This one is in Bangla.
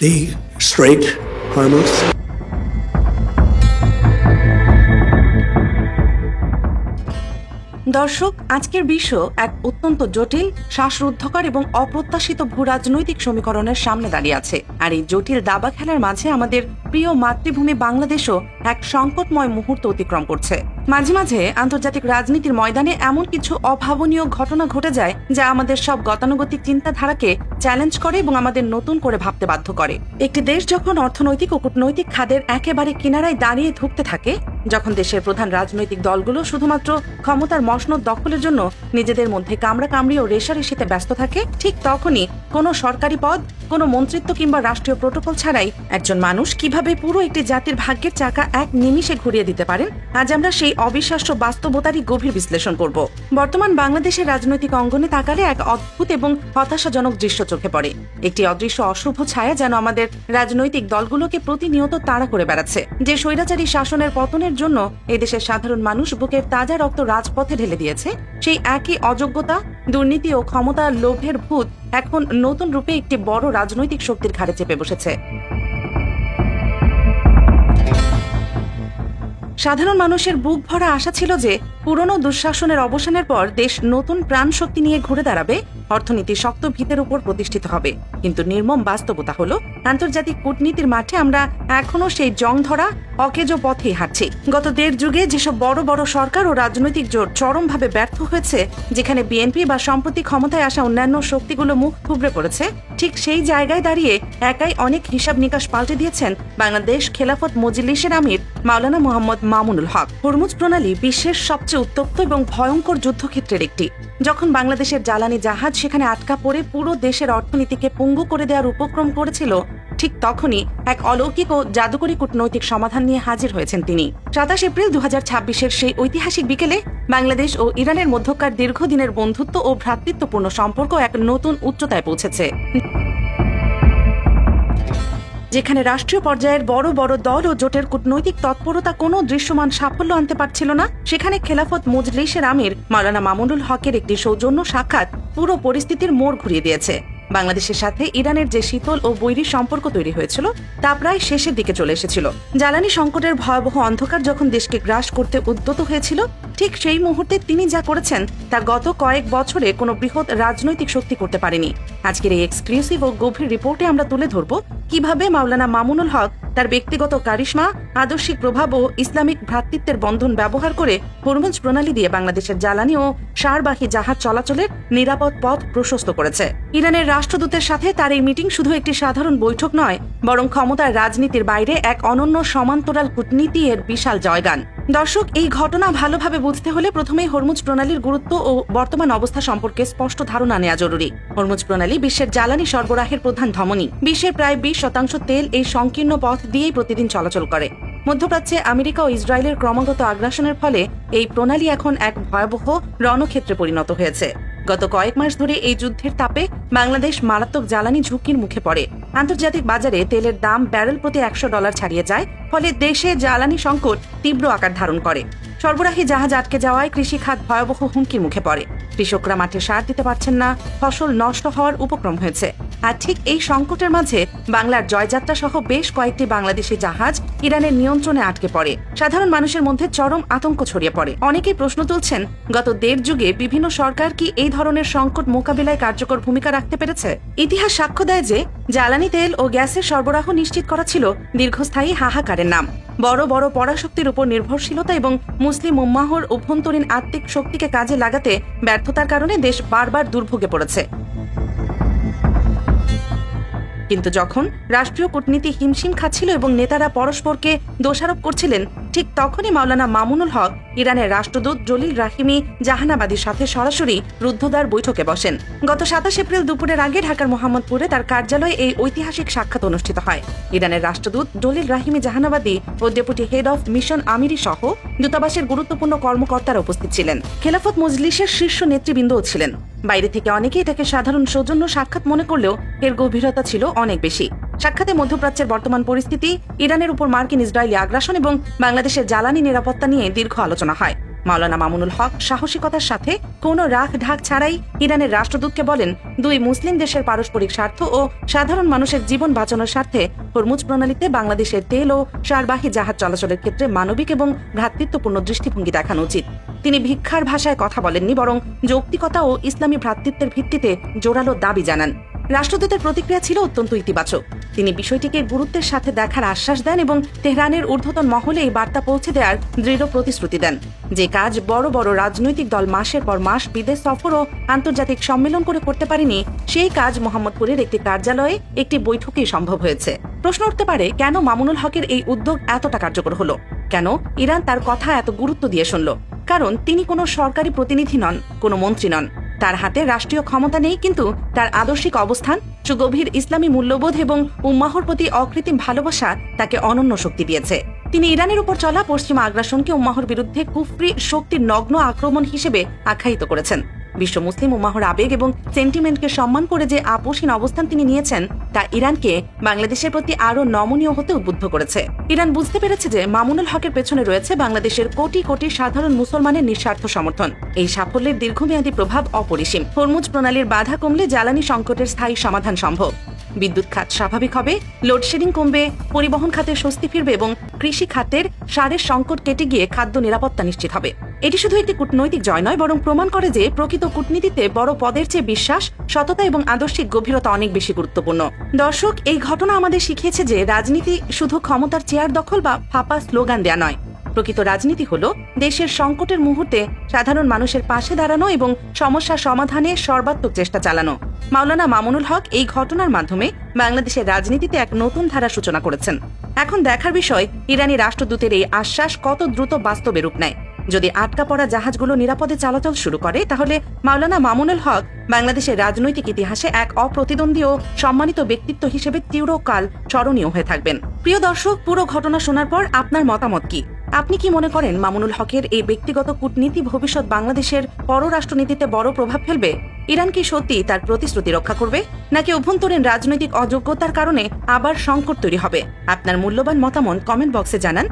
the Strait Hormuz. দর্শক, আজকের বিশ্ব এক অত্যন্ত জটিল, শ্বাসরুদ্ধকর এবং অপ্রত্যাশিত ভূরাজনৈতিক সমীকরণের সামনে দাঁড়িয়ে আছে। আর এই জটিল দাবা খেলার মাঝে আমাদের প্রিয় মাতৃভূমি বাংলাদেশও এক সংকটময় মুহূর্ত অতিক্রম করছে। মাঝে মাঝে আন্তর্জাতিক রাজনীতির ময়দানে এমন কিছু অভাবনীয় ঘটনা ঘটে যায় যা আমাদের সব গতানুগতিক চিন্তাধারাকে চ্যালেঞ্জ করে এবং আমাদের নতুন করে ভাবতে বাধ্য করে। একটি দেশ যখন অর্থনৈতিক ও কূটনৈতিক খাদের একেবারে কিনারায় দাঁড়িয়ে ধুঁকতে থাকে, যখন দেশের প্রধান রাজনৈতিক দলগুলো শুধুমাত্র ক্ষমতার মসনদ দখলের জন্য নিজেদের মধ্যে কামড়াকামড়ি ও রেষারেষিতে ব্যস্ত থাকে, ঠিক তখনই কোনো সরকারি পদ, কোনো মন্ত্রিত্ব কিংবা রাষ্ট্রীয় প্রোটোকল ছাড়াই একজন মানুষ কিভাবে পুরো একটি জাতির ভাগ্যের চাকা এক নিমিষে ঘুরিয়ে দিতে পারেন, আজ আমরা সেই অবিশ্বাস্য বাস্তবতারই গভীর বিশ্লেষণ করব। বর্তমান বাংলাদেশের রাজনৈতিক অঙ্গনে তাকালে এক অদ্ভুত এবং হতাশাজনক দৃশ্য চোখে পড়ে। একটি অদৃশ্য অশুভ ছায়া যেন আমাদের রাজনৈতিক দলগুলোকে প্রতিনিয়ত তাড়া করে বেড়াচ্ছে। যে স্বৈরাচারী শাসনের পতনের জন্য এদেশের সাধারণ মানুষ বুকের তাজা রক্ত রাজপথে ঢেলে দিয়েছে, সেই একই অযোগ্যতা, দুর্নীতি ও ক্ষমতার লোভের ভূত এখন নতুন রূপে একটি বড় রাজনৈতিক শক্তির ঘাড়ে চেপে বসেছে। সাধারণ মানুষের বুক ভরা আশা ছিল যে পুরনো দুঃশাসনের অবসানের পর দেশ নতুন প্রাণ শক্তি নিয়ে ঘুরে দাঁড়াবে, অর্থনীতি শক্ত ভিতের উপর প্রতিষ্ঠিত হবে। কিন্তু নির্মম বাস্তবতা হলো, আন্তর্জাতিক কূটনীতির মাঠে আমরা এখনো সেই জং ধরা অকেজো পথেই হাঁটছি। গত দেড় যুগে যেসব বড় বড় সরকার ও রাজনৈতিক জোট চরমভাবে ব্যর্থ হয়েছে, যেখানে বিএনপি বা সম্প্রতি ক্ষমতায় আসা অন্যান্য শক্তিগুলো মুখ থুবড়ে পড়েছে, ঠিক সেই জায়গায় দাঁড়িয়ে একাই অনেক হিসাব নিকাশ পাল্টে দিয়েছেন বাংলাদেশ খেলাফত মজলিসের আমির মাওলানা মোহাম্মদ মামুনুল হক। হরমুজ প্রণালী বিশ্বের সবচেয়ে উত্তপ্ত এবং ভয়ঙ্কর যুদ্ধক্ষেত্রের একটি। যখন বাংলাদেশের জ্বালানি জাহাজ সেখানে আটকা পড়ে পুরো দেশের অর্থনীতিকে পঙ্গু করে দেওয়ার উপক্রম করেছিল, ঠিক তখনই এক অলৌকিক ও জাদুকরী কূটনৈতিক সমাধান নিয়ে হাজির হয়েছেন তিনি। 27 এপ্রিল 2026-এর সেই ঐতিহাসিক বিকেলে বাংলাদেশ ও ইরানের মধ্যকার দীর্ঘদিনের বন্ধুত্ব ও ভ্রাতৃত্বপূর্ণ সম্পর্ক এক নতুন উচ্চতায় পৌঁছেছে। যেখানে রাষ্ট্রীয় পর্যায়ের বড় বড় দল ও জোটের কূটনৈতিক তৎপরতা কোনো দৃশ্যমান সাফল্য আনতে পারছিল না, সেখানে খেলাফত মজলিসের আমির মাওলানা মামুনুল হকের একটি সৌজন্য সাক্ষাৎ পুরো পরিস্থিতির মোড় ঘুরিয়ে দিয়েছে। বাংলাদেশের সাথে ইরানের যে শীতল ও বৈরী সম্পর্ক তৈরি হয়েছিল তা প্রায় শেষের দিকে চলে এসেছিল। জ্বালানি সংকটের ভয়াবহ অন্ধকার যখন দেশকে গ্রাস করতে উদ্যত হয়েছিল, ঠিক সেই মুহূর্তে তিনি যা করেছেন তা গত কয়েক বছরে কোনো বৃহৎ রাজনৈতিক শক্তি করতে পারেনি। আজকের এই এক্সক্লুসিভ ও গভীর রিপোর্টে আমরা তুলে ধরব কিভাবে মাওলানা মামুনুল হক তার ব্যক্তিগত কারিশমা, আদর্শিক প্রভাব ও ইসলামিক ভ্রাতৃত্বের বন্ধন ব্যবহার করে হরমুজ প্রণালী দিয়ে বাংলাদেশের জ্বালানি ও সারবাহী জাহাজ চলাচলের নিরাপদ পথ প্রশস্ত করেছে। ইরানের রাষ্ট্রদূতের সাথে তার এই মিটিং শুধু একটি সাধারণ বৈঠক নয়, বরং ক্ষমতার রাজনীতির বাইরে এক অনন্য সমান্তরাল কূটনীতি এর বিশাল জয়গান। দর্শক, এই ঘটনা ভালোভাবে বুঝতে হলে প্রথমেই হরমুজ প্রণালীর গুরুত্ব ও বর্তমান অবস্থা সম্পর্কে স্পষ্ট ধারণা নেওয়া জরুরি। হরমুজ প্রণালী বিশ্বের জ্বালানি সরবরাহের প্রধান ধমনী। বিশ্বের প্রায় 20% তেল এই সংকীর্ণ পথ দিয়েই প্রতিদিন চলাচল করে। মধ্যপ্রাচ্যে আমেরিকা ও ইসরায়েলের ক্রমাগত আগ্রাসনের ফলে এই প্রণালী এখন এক ভয়াবহ রণক্ষেত্রে পরিণত হয়েছে। গত কয়েক মাস ধরে এই যুদ্ধের তাপে বাংলাদেশ মারাত্মক জ্বালানি ঝুঁকির মুখে পড়ে। আন্তর্জাতিক বাজারে তেলের দাম ব্যারেল প্রতি $100 ছাড়িয়ে যায়, ফলে দেশে জ্বালানি সংকট তীব্র আকার ধারণ করে। সরবরাহী জাহাজ আটকে যাওয়ায় কৃষি খাত ভয়াবহ হুমকির মুখে পড়ে। কৃষকরা মাঠে সার দিতে পারছেন না, ফসল নষ্ট হওয়ার উপক্রম হয়েছে। আর ঠিক এই সংকটের মাঝে বাংলার জয়যাত্রা সহ বেশ কয়েকটি বাংলাদেশি জাহাজ ইরানের নিয়ন্ত্রণে আটকে পড়ে। সাধারণ মানুষের মধ্যে চরম আতঙ্ক ছড়িয়ে পড়ে। অনেকেই প্রশ্ন তুলছেন, গত দেড় যুগে বিভিন্ন সরকার কি এই ধরনের সংকট মোকাবিলায় কার্যকর ভূমিকা রাখতে পেরেছে? ইতিহাস সাক্ষ্য দেয় যে জ্বালানি তেল ও গ্যাসের সরবরাহ নিশ্চিত করা ছিল দীর্ঘস্থায়ী হাহাকারের নাম। বড় বড় পরাশক্তির উপর নির্ভরশীলতা এবং মুসলিম উম্মাহর অভ্যন্তরীণ আত্মিক শক্তিকে কাজে লাগাতে ব্যর্থতার কারণে দেশ বারবার দুর্ভোগে পড়েছে। কিন্তু যখন রাষ্ট্রীয় কূটনীতি হিমশিম খাচ্ছিল এবং নেতারা পরস্পরকে দোষারোপ করছিলেন, ঠিক তখনই মাওলানা মামুনুল হক ইরানের রাষ্ট্রদূত জলিল রাহিমি জাহানাবাদীর সাথে সরাসরি রুদ্ধদ্বার বৈঠকে বসেন। গত 27 এপ্রিল দুপুরের আগে ঢাকার মোহাম্মদপুরে তার কার্যালয়ে এই ঐতিহাসিক সাক্ষাৎ অনুষ্ঠিত হয়। ইরানের রাষ্ট্রদূত জলিল রাহিমি জাহানাবাদী ও ডেপুটি হেড অফ মিশন আমিরি সহ দূতাবাসের গুরুত্বপূর্ণ কর্মকর্তারা উপস্থিত ছিলেন। খেলাফত মজলিসের শীর্ষ নেতৃবৃন্দও ছিলেন। বাইরে থেকে অনেকেই এটাকে সাধারণ সৌজন্য সাক্ষাৎ মনে করলেও এর গভীরতা ছিল অনেক বেশি। সাক্ষাতে মধ্যপ্রাচ্যের বর্তমান পরিস্থিতি, ইরানের উপর মার্কিন ইসরায়েলি আগ্রাসন এবং বাংলাদেশের জ্বালানি নিরাপত্তা নিয়ে দীর্ঘ আলোচনা হয়। মাওলানা মামুনুল হক সাহসিকতার সাথে কোনো রাগ ঢাক ছাড়াই ইরানের রাষ্ট্রদূতকে বলেন, দুই মুসলিম দেশের পারস্পরিক স্বার্থ ও সাধারণ মানুষের জীবন বাঁচানোর স্বার্থে হরমুজ প্রণালীতে বাংলাদেশের তেল ও সারবাহী জাহাজ চলাচলের ক্ষেত্রে মানবিক এবং ভ্রাতৃত্বপূর্ণ দৃষ্টিভঙ্গি দেখানো উচিত। তিনি ভিক্ষার ভাষায় কথা বলেননি, বরং যৌক্তিকতা ও ইসলামী ভ্রাতৃত্বের ভিত্তিতে জোরালো দাবি জানান। রাষ্ট্রদূতের প্রতিক্রিয়া ছিল অত্যন্ত ইতিবাচক। তিনি বিষয়টিকে গুরুত্বের সাথে দেখার আশ্বাস দেন এবং তেহরানের ঊর্ধ্বতন মহলে এই বার্তা পৌঁছে দেওয়ার দৃঢ় প্রতিশ্রুতি দেন। যে কাজ বড় বড় রাজনৈতিক দল মাসের পর মাস বিদেশ সফর ও আন্তর্জাতিক সম্মেলন করে করতে পারেনি, সেই কাজ মোহাম্মদপুরের একটি কার্যালয়ে একটি বৈঠকেই সম্ভব হয়েছে। প্রশ্ন উঠতে পারে, কেন মামুনুল হকের এই উদ্যোগ এতটা কার্যকর হলো? কেন ইরান তার কথা এত গুরুত্ব দিয়ে শুনল? কারণ তিনি কোনো সরকারি প্রতিনিধি নন, কোনো মন্ত্রী নন। তার হাতে রাষ্ট্রীয় ক্ষমতা নেই, কিন্তু তার আদর্শিক অবস্থান, সুগভীর ইসলামী মূল্যবোধ এবং উম্মাহর প্রতি অকৃত্রিম ভালোবাসা তাকে অনন্য শক্তি দিয়েছে। তিনি ইরানের উপর চলা পশ্চিমা আগ্রাসনকে উম্মাহর বিরুদ্ধে কুফরি শক্তির নগ্ন আক্রমণ হিসেবে আখ্যায়িত করেছেন। বিশ্ব মুসলিম উম্মাহর আবেগ এবং সেন্টিমেন্টকে সম্মান করে যে আপোষহীন অবস্থান তিনি নিয়েছেন, তা ইরানকে বাংলাদেশের প্রতি আরও নমনীয় হতে উদ্বুদ্ধ করেছে। ইরান বুঝতে পেরেছে যে মামুনুল হকের পেছনে রয়েছে বাংলাদেশের কোটি কোটি সাধারণ মুসলমানের নিঃস্বার্থ সমর্থন। এই সাফল্যের দীর্ঘমেয়াদী প্রভাব অপরিসীম। হরমুজ প্রণালীর বাধা কমলে জ্বালানি সংকটের স্থায়ী সমাধান সম্ভব। বিদ্যুৎ খাত স্বাভাবিক হবে, লোডশেডিং কমবে, পরিবহন খাতে স্বস্তি ফিরবে এবং কৃষি খাতের সারের সংকট কেটে গিয়ে খাদ্য নিরাপত্তা নিশ্চিত হবে। এটি শুধু একটি কূটনৈতিক জয় নয়, বরং প্রমাণ করে যে প্রকৃত কূটনীতিতে বড় পদের চেয়ে বিশ্বাস, সততা এবং আদর্শিক গভীরতা অনেক বেশি গুরুত্বপূর্ণ। দর্শক, এই ঘটনা আমাদের শিখিয়েছে যে রাজনীতি শুধু ক্ষমতার চেয়ার দখল বা ফাঁপা স্লোগান দেয়া নয়। প্রকৃত রাজনীতি হল দেশের সংকটের মুহূর্তে সাধারণ মানুষের পাশে দাঁড়ানো এবং সমস্যা সমাধানে সর্বাত্মক চেষ্টা চালানো। মাওলানা মামুনুল হক এই ঘটনার মাধ্যমে বাংলাদেশের রাজনীতিতে এক নতুন ধারা সূচনা করেছেন। এখন দেখার বিষয়, ইরানি রাষ্ট্রদূতের এই আশ্বাস কত দ্রুত বাস্তবে রূপ নেয়। যদি আটকা পড়া জাহাজগুলো নিরাপদে চলাচল শুরু করে, তাহলে মাওলানা মামুনুল হক বাংলাদেশের রাজনৈতিক ইতিহাসে এক অপ্রতিদ্বন্দ্বী ও সম্মানিত ব্যক্তিত্ব হিসেবে চিরকাল স্মরণীয় হয়ে থাকবেন। প্রিয় দর্শক, পুরো ঘটনা শোনার পর আপনার মতামত কি? আপনি কি মনে করেন মামুনুল হকের এই ব্যক্তিগত কূটনীতি ভবিষ্যৎ বাংলাদেশের পররাষ্ট্রনীতিতে বড় প্রভাব ফেলবে? ইরান কি সত্যি তার প্রতিশ্রুতি রক্ষা করবে, নাকি অভ্যন্তরীণ রাজনৈতিক অযোগ্যতার কারণে আবার সংকট তৈরি হবে? আপনার মূল্যবান মতামত কমেন্ট বক্সে জানান।